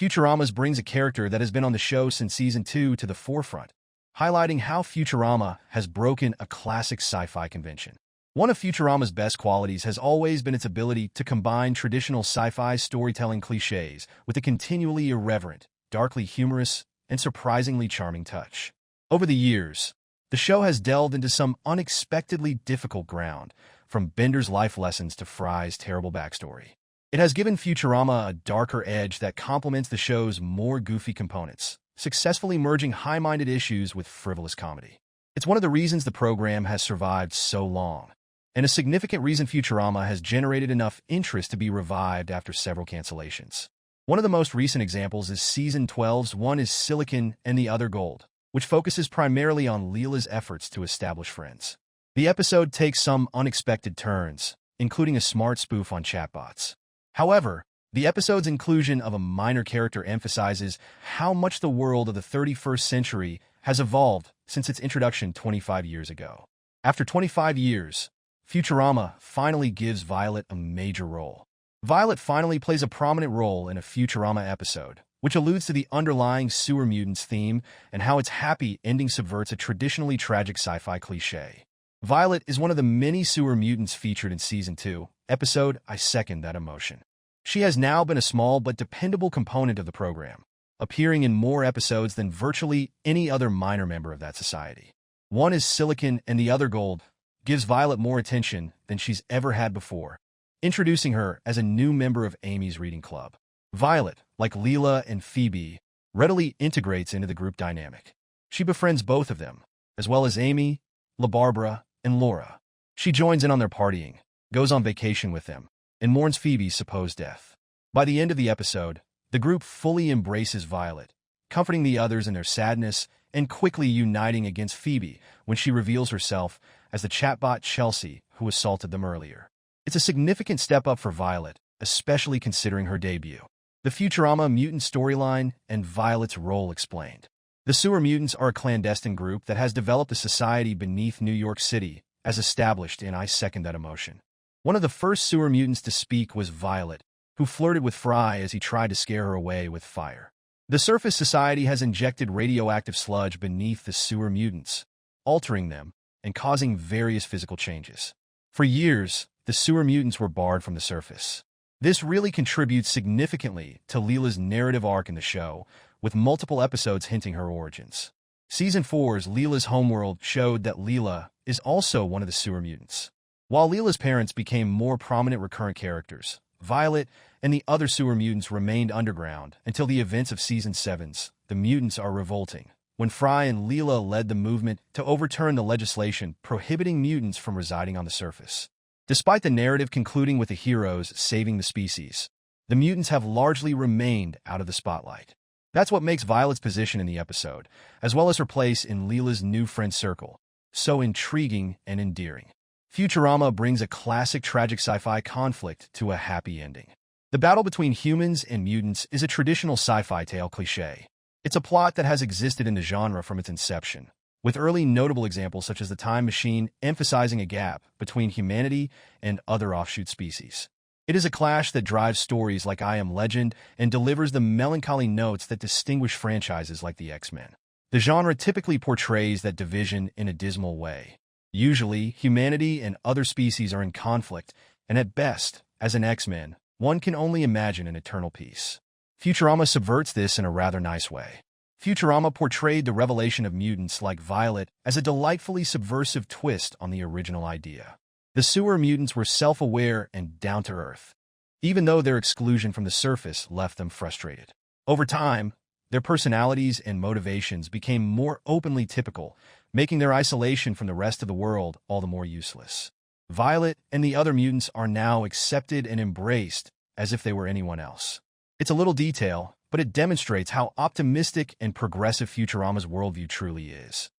Futurama brings a character that has been on the show since Season 2 to the forefront, highlighting how Futurama has broken a classic sci-fi convention. One of Futurama's best qualities has always been its ability to combine traditional sci-fi storytelling cliches with a continually irreverent, darkly humorous, and surprisingly charming touch. Over the years, the show has delved into some unexpectedly difficult ground, from Bender's life lessons to Fry's terrible backstory. It has given Futurama a darker edge that complements the show's more goofy components, successfully merging high-minded issues with frivolous comedy. It's one of the reasons the program has survived so long, and a significant reason Futurama has generated enough interest to be revived after several cancellations. One of the most recent examples is Season 12's One is Silicon and the Other Gold, which focuses primarily on Leela's efforts to establish friends. The episode takes some unexpected turns, including a smart spoof on chatbots. However, the episode's inclusion of a minor character emphasizes how much the world of the 31st century has evolved since its introduction 25 years ago. After 25 years, Futurama finally gives Violet a major role. Violet finally plays a prominent role in a Futurama episode, which alludes to the underlying Sewer Mutants theme and how its happy ending subverts a traditionally tragic sci-fi cliché. Violet is one of the many Sewer Mutants featured in Season 2, episode I Second That Emotion. She has now been a small but dependable component of the program, appearing in more episodes than virtually any other minor member of that society. One is Silicon and the Other Gold gives Violet more attention than she's ever had before, introducing her as a new member of Amy's reading club. Violet, like Leela and Phoebe, readily integrates into the group dynamic. She befriends both of them, as well as Amy, LaBarbara, and Laura. She joins in on their partying, goes on vacation with them, and mourns Phoebe's supposed death. By the end of the episode, the group fully embraces Violet, comforting the others in their sadness and quickly uniting against Phoebe when she reveals herself as the chatbot Chelsea who assaulted them earlier. It's a significant step up for Violet, especially considering her debut. The Futurama mutant storyline and Violet's role explained. The Sewer Mutants are a clandestine group that has developed a society beneath New York City, as established in I Second That Emotion. One of the first Sewer Mutants to speak was Violet, who flirted with Fry as he tried to scare her away with fire. The Surface Society has injected radioactive sludge beneath the Sewer Mutants, altering them and causing various physical changes. For years, the Sewer Mutants were barred from the surface. This really contributes significantly to Leela's narrative arc in the show, with multiple episodes hinting her origins. Season 4's Leela's Homeworld showed that Leela is also one of the Sewer Mutants. While Leela's parents became more prominent recurrent characters, Violet and the other Sewer Mutants remained underground until the events of Season 7's The Mutants Are Revolting, when Fry and Leela led the movement to overturn the legislation prohibiting mutants from residing on the surface. Despite the narrative concluding with the heroes saving the species, the mutants have largely remained out of the spotlight. That's what makes Violet's position in the episode, as well as her place in Leela's new friend circle, so intriguing and endearing. Futurama brings a classic tragic sci-fi conflict to a happy ending. The battle between humans and mutants is a traditional sci-fi tale cliché. It's a plot that has existed in the genre from its inception, with early notable examples such as the Time Machine emphasizing a gap between humanity and other offshoot species. It is a clash that drives stories like I Am Legend and delivers the melancholy notes that distinguish franchises like the X-Men. The genre typically portrays that division in a dismal way. Usually, humanity and other species are in conflict, and at best, as an X-Men, one can only imagine an eternal peace. Futurama subverts this in a rather nice way. Futurama portrayed the revelation of mutants like Violet as a delightfully subversive twist on the original idea. The Sewer Mutants were self-aware and down-to-earth, even though their exclusion from the surface left them frustrated. Over time, their personalities and motivations became more openly typical, making their isolation from the rest of the world all the more useless. Violet and the other mutants are now accepted and embraced as if they were anyone else. It's a little detail, but it demonstrates how optimistic and progressive Futurama's worldview truly is.